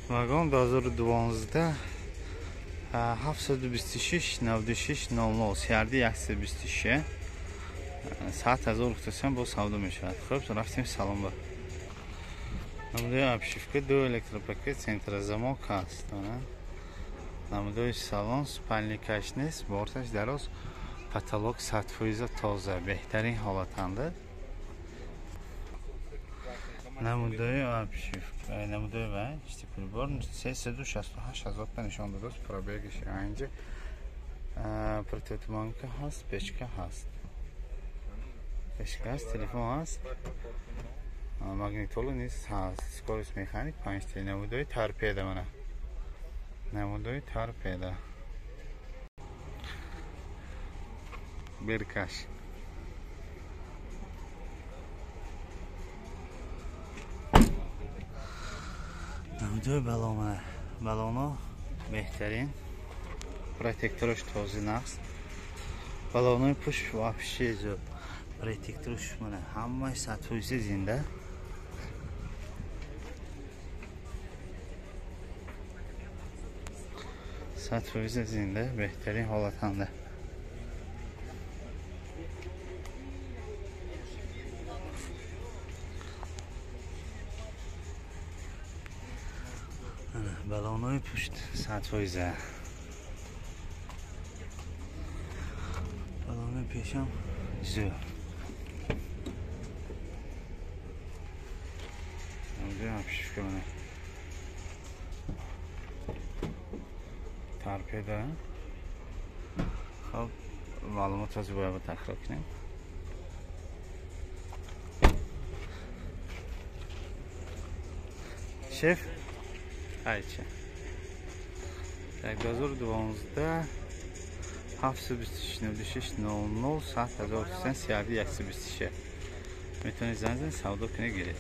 Vagon 2012 726 96 00 سیاردی 123 ساعت 1000 اختصاص با سودا میشود. خب رفتیم سالن با نموده ابشیفکه 2 الکتروپاکت سنتر زمان کاست نموده سالن سپلنی کش نیست بارتش دراز پاتولوگ 100% تازه بهترین حالتنده نموده ابشیفک نموده و استیپل بار 368 هزار تا نشان داده است پرابیگش اینجا پروتوتمانکه هست پشکه هست تلفن هست ماگنیتول نیست هست سکورس مکانیک 5 تا نموده تارپیده منه نموده تارپیده برکش نموده بالونه بهترین protektorش تازه نقص بالونه پوش вообще زود protektorش منه همه 100% زنده زنده بهترین حالتنده بالونه پشت 100% بالونه پیشم زود نمیده همشیف که منه ترپیده خب معلومات از باید تکرار کنیم شف هایچه 2012 726 00 7000 سیاردی 126 میتونید زنگ سودا کنه گیرید